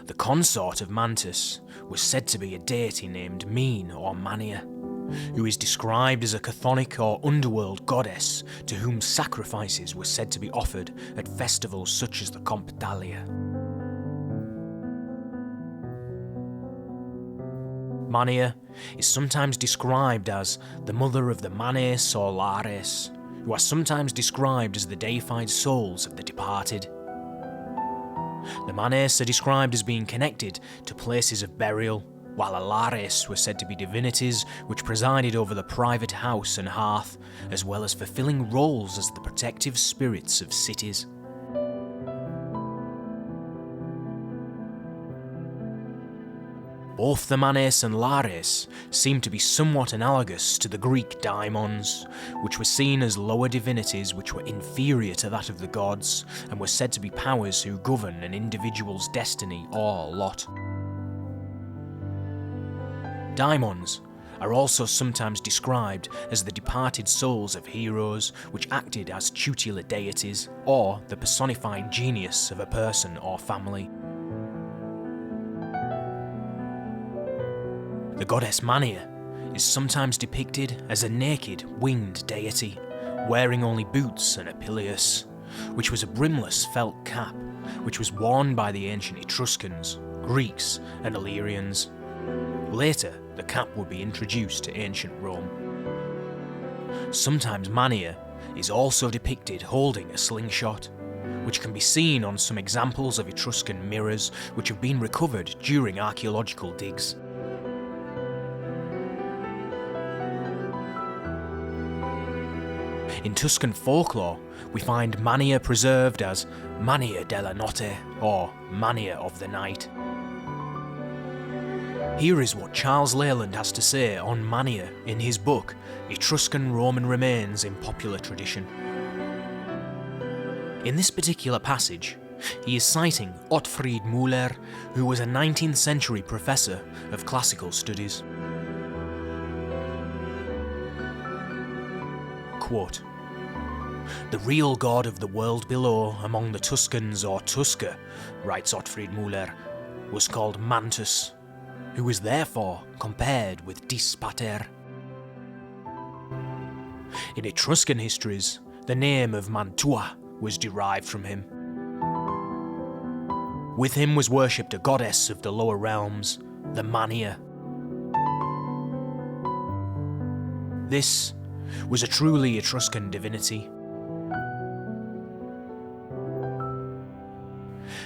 The consort of Mantus was said to be a deity named or Mania, who is described as a Chthonic or underworld goddess to whom sacrifices were said to be offered at festivals such as the Compitalia. Mania is sometimes described as the mother of the manes or lares, who are sometimes described as the deified souls of the departed. The manes are described as being connected to places of burial, while alares were said to be divinities which presided over the private house and hearth, as well as fulfilling roles as the protective spirits of cities. Both the manes and lares seem to be somewhat analogous to the Greek daimons, which were seen as lower divinities which were inferior to that of the gods, and were said to be powers who govern an individual's destiny or lot. Daimons are also sometimes described as the departed souls of heroes which acted as tutelar deities, or the personified genius of a person or family. The goddess Mania is sometimes depicted as a naked, winged deity, wearing only boots and a pileus, which was a brimless felt cap, which was worn by the ancient Etruscans, Greeks, and Illyrians. Later, the cap would be introduced to ancient Rome. Sometimes Mania is also depicted holding a slingshot, which can be seen on some examples of Etruscan mirrors which have been recovered during archaeological digs. In Tuscan folklore, we find Mania preserved as Mania della Notte, or Mania of the Night. Here is what Charles Leyland has to say on Mania in his book, Etruscan Roman Remains in Popular Tradition. In this particular passage, he is citing Ottfried Müller, who was a 19th century professor of classical studies. Quote, "The real god of the world below among the Tuscans or Tusker," writes Ottfried Müller, "was called Mantus, who was therefore compared with Dis Pater. In Etruscan histories, the name of Mantua was derived from him. With him was worshipped a goddess of the lower realms, the Mania. This was a truly Etruscan divinity.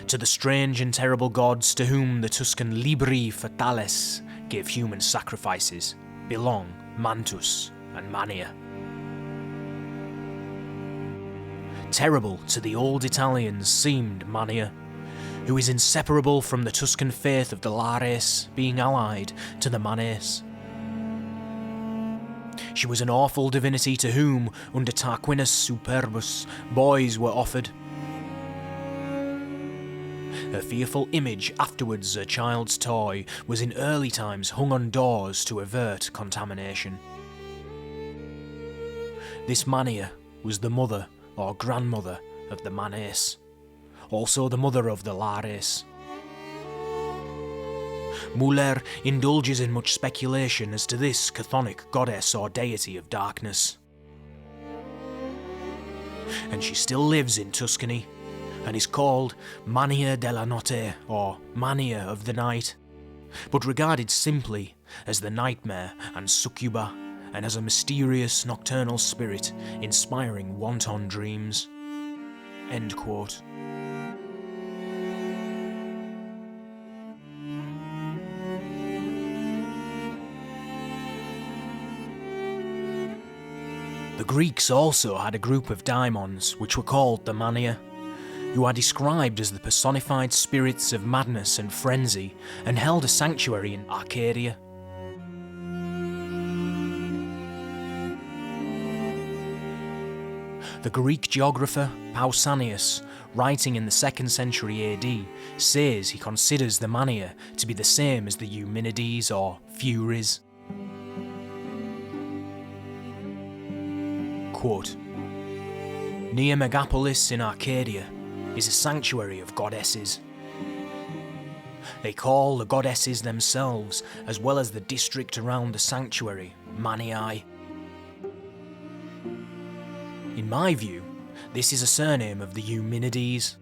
To the strange and terrible gods to whom the Tuscan Libri Fatales gave human sacrifices belong Mantus and Mania. Terrible to the old Italians seemed Mania, who is inseparable from the Tuscan faith of the Lares, being allied to the Manes. She was an awful divinity to whom, under Tarquinius Superbus, boys were offered. Her fearful image, afterwards a child's toy, was in early times hung on doors to avert contamination. This Mania was the mother or grandmother of the Manes, also the mother of the Lares. Müller indulges in much speculation as to this Chthonic goddess or deity of darkness. And she still lives in Tuscany, and is called Mania della Notte, or Mania of the Night, but regarded simply as the nightmare and succuba, and as a mysterious nocturnal spirit inspiring wanton dreams." End quote. The Greeks also had a group of daimons which were called the Mania, who are described as the personified spirits of madness and frenzy, and held a sanctuary in Arcadia. The Greek geographer Pausanias, writing in the 2nd century AD, says he considers the Mania to be the same as the Eumenides or Furies. Quote, "Near Megapolis in Arcadia is a sanctuary of goddesses. They call the goddesses themselves, as well as the district around the sanctuary, Mania. In my view, this is a surname of the Eumenides.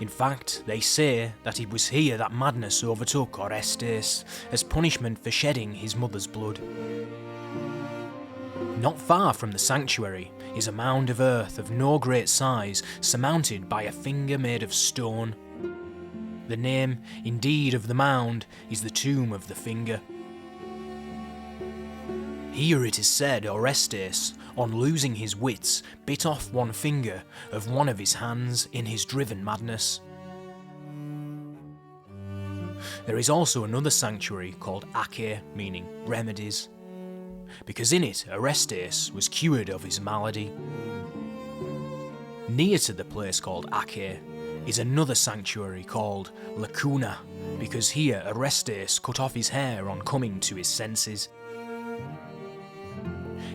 In fact, they say that it was here that madness overtook Orestes as punishment for shedding his mother's blood. Not far from the sanctuary is a mound of earth of no great size, surmounted by a finger made of stone. The name, indeed, of the mound is the tomb of the finger. Here it is said Orestes, on losing his wits, bit off one finger of one of his hands in his driven madness. There is also another sanctuary called Ake, meaning remedies, because in it Orestes was cured of his malady. Near to the place called Ake is another sanctuary called Lacuna, because here Orestes cut off his hair on coming to his senses.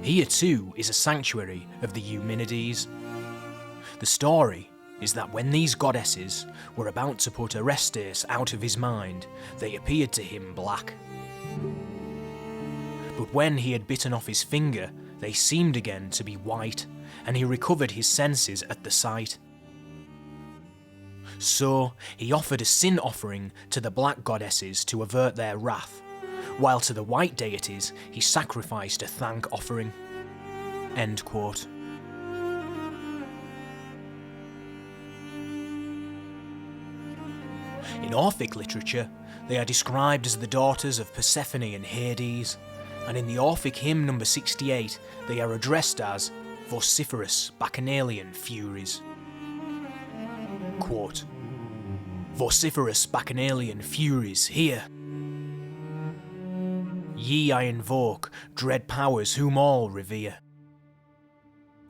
Here too is a sanctuary of the Eumenides. The story is that when these goddesses were about to put Orestes out of his mind, they appeared to him black. But when he had bitten off his finger, they seemed again to be white, and he recovered his senses at the sight. So he offered a sin offering to the black goddesses to avert their wrath, while to the white deities he sacrificed a thank offering. End quote. In Orphic literature, they are described as the daughters of Persephone and Hades, and in the Orphic hymn number 68, they are addressed as vociferous bacchanalian furies. Quote, "Vociferous bacchanalian furies, hear! Ye I invoke, dread powers whom all revere.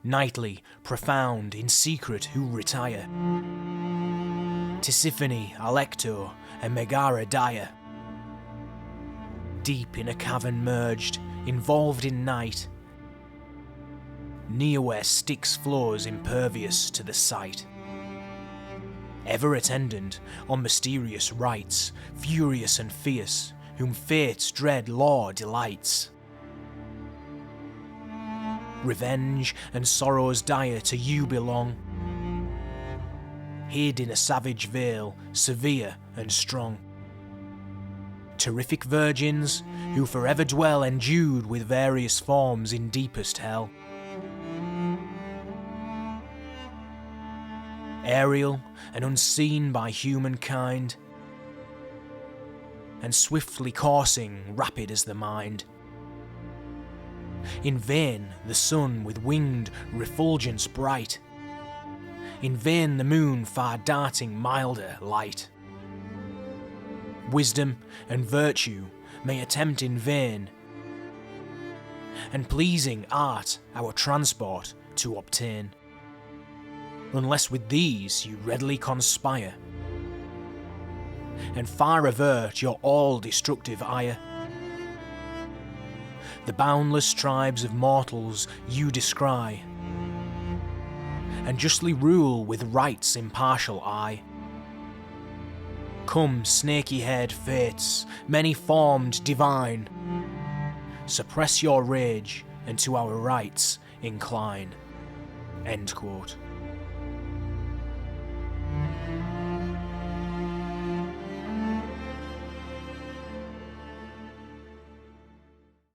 Nightly, profound, in secret who retire. Tisiphone, Alecto, and Megara dire. Deep in a cavern merged, involved in night. Near where Styx flows impervious to the sight. Ever attendant on mysterious rites, furious and fierce, whom fate's dread law delights. Revenge and sorrows dire to you belong, hid in a savage veil, severe and strong. Terrific virgins, who forever dwell endued with various forms in deepest hell. Aerial and unseen by humankind, and swiftly coursing, rapid as the mind. In vain the sun with winged refulgence bright, in vain the moon far darting milder light. Wisdom and virtue may attempt in vain, and pleasing art our transport to obtain, unless with these you readily conspire, and far avert your all-destructive ire. The boundless tribes of mortals you descry, and justly rule with right's impartial eye. Come, snaky-haired fates, many-formed divine, suppress your rage, and to our rights incline." End quote.